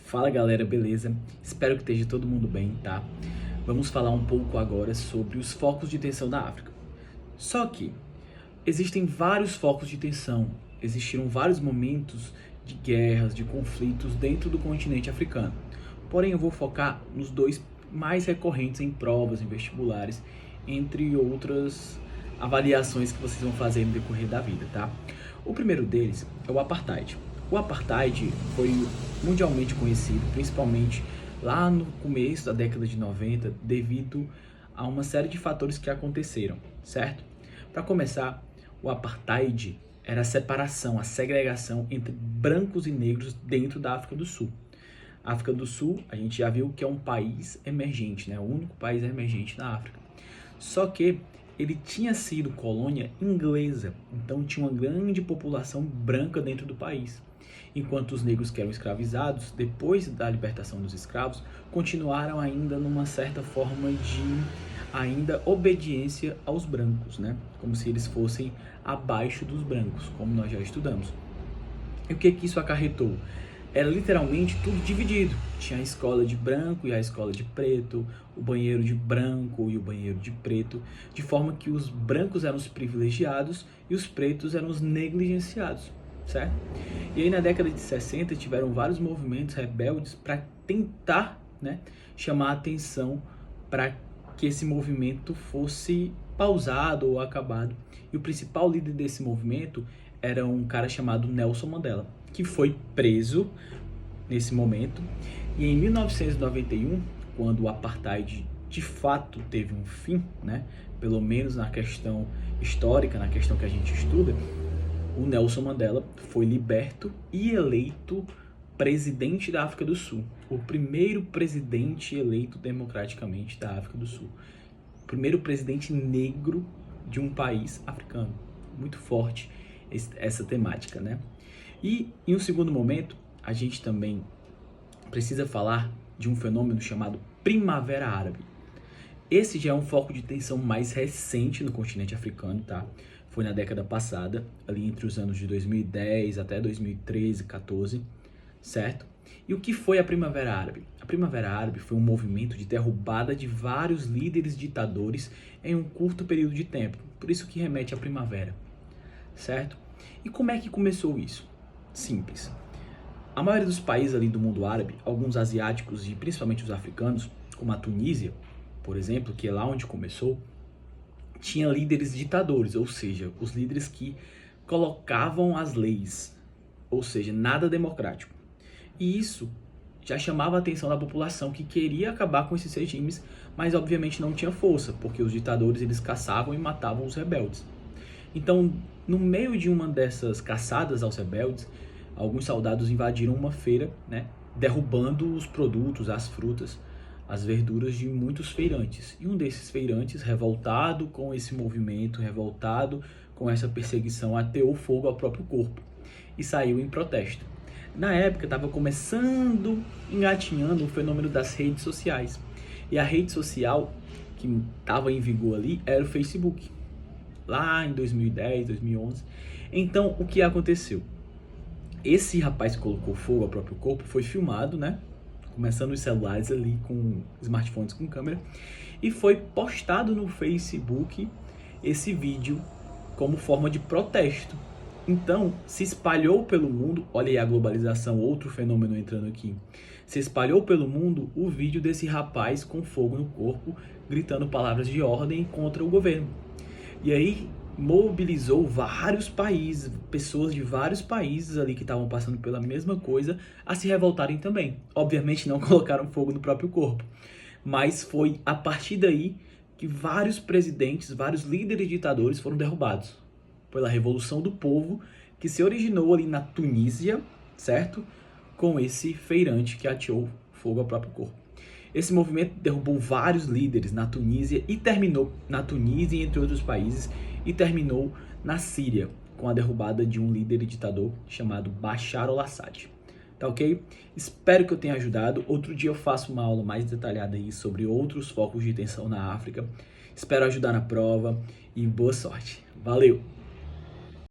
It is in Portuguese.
Fala galera, beleza? Espero que esteja todo mundo bem, tá? Vamos falar um pouco agora sobre os focos de tensão da África. Só que existem vários focos de tensão, existiram vários momentos de guerras, de conflitos dentro do continente africano. Porém, eu vou focar nos dois mais recorrentes em provas, em vestibulares, entre outras avaliações que vocês vão fazer no decorrer da vida, tá? O primeiro deles é o Apartheid. O Apartheid foi mundialmente conhecido, principalmente lá no começo da década de 90, devido a uma série de fatores que aconteceram, certo? Para começar, o Apartheid era a separação, a segregação entre brancos e negros dentro da África do Sul. A África do Sul, a gente já viu que é um país emergente, né? O único país emergente na África. Só que ele tinha sido colônia inglesa, então tinha uma grande população branca dentro do país. Enquanto os negros que eram escravizados, depois da libertação dos escravos, continuaram ainda numa certa forma de ainda obediência aos brancos, né? Como se eles fossem abaixo dos brancos, como nós já estudamos. E o que isso acarretou? Era literalmente tudo dividido. Tinha a escola de branco e a escola de preto, o banheiro de branco e o banheiro de preto, de forma que os brancos eram os privilegiados e os pretos eram os negligenciados, certo? E aí na década de 60 tiveram vários movimentos rebeldes para tentar, né, chamar a atenção para que esse movimento fosse pausado ou acabado. E o principal líder desse movimento era um cara chamado Nelson Mandela, que foi preso nesse momento. E em 1991, quando o Apartheid de fato teve um fim, né, pelo menos na questão histórica, na questão que a gente estuda, o Nelson Mandela foi liberto e eleito presidente da África do Sul. O primeiro presidente eleito democraticamente da África do Sul. O primeiro presidente negro de um país africano. Muito forte essa temática, né? E em um segundo momento, a gente também precisa falar de um fenômeno chamado Primavera Árabe. Esse já é um foco de tensão mais recente no continente africano, tá? Foi na década passada, ali entre os anos de 2010 até 2013, 14, certo? E o que foi a Primavera Árabe? A Primavera Árabe foi um movimento de derrubada de vários líderes ditadores em um curto período de tempo. Por isso que remete à primavera, certo? E como é que começou isso? Simples. A maioria dos países ali do mundo árabe, alguns asiáticos e principalmente os africanos, como a Tunísia, por exemplo, que é lá onde começou, tinha líderes ditadores, ou seja, os líderes que colocavam as leis, ou seja, nada democrático. E isso já chamava a atenção da população que queria acabar com esses regimes, mas obviamente não tinha força, porque os ditadores eles caçavam e matavam os rebeldes. Então, no meio de uma dessas caçadas aos rebeldes, alguns soldados invadiram uma feira, né, derrubando os produtos, as frutas, as verduras de muitos feirantes. E um desses feirantes, revoltado com esse movimento, revoltado com essa perseguição, ateou fogo ao próprio corpo e saiu em protesto. Na época, estava começando, engatinhando o fenômeno das redes sociais. E a rede social que estava em vigor ali era o Facebook, lá em 2010, 2011. Então, o que aconteceu? Esse rapaz que colocou fogo ao próprio corpo foi filmado, né? Começando os celulares ali com smartphones com câmera, e foi postado no Facebook esse vídeo como forma de protesto. Então, se espalhou pelo mundo, olha aí a globalização, outro fenômeno entrando aqui. Se espalhou pelo mundo o vídeo desse rapaz com fogo no corpo, gritando palavras de ordem contra o governo. E aí mobilizou vários países, pessoas de vários países ali que estavam passando pela mesma coisa, a se revoltarem também. Obviamente não colocaram fogo no próprio corpo, mas foi a partir daí que vários presidentes, vários líderes ditadores foram derrubados pela Revolução do Povo, que se originou ali na Tunísia, certo? Com esse feirante que ateou fogo ao próprio corpo. Esse movimento derrubou vários líderes na Tunísia e terminou na Tunísia, entre outros países, e terminou na Síria, com a derrubada de um líder e ditador chamado Bashar al-Assad. Tá ok? Espero que eu tenha ajudado. Outro dia eu faço uma aula mais detalhada aí sobre outros focos de tensão na África. Espero ajudar na prova e boa sorte. Valeu!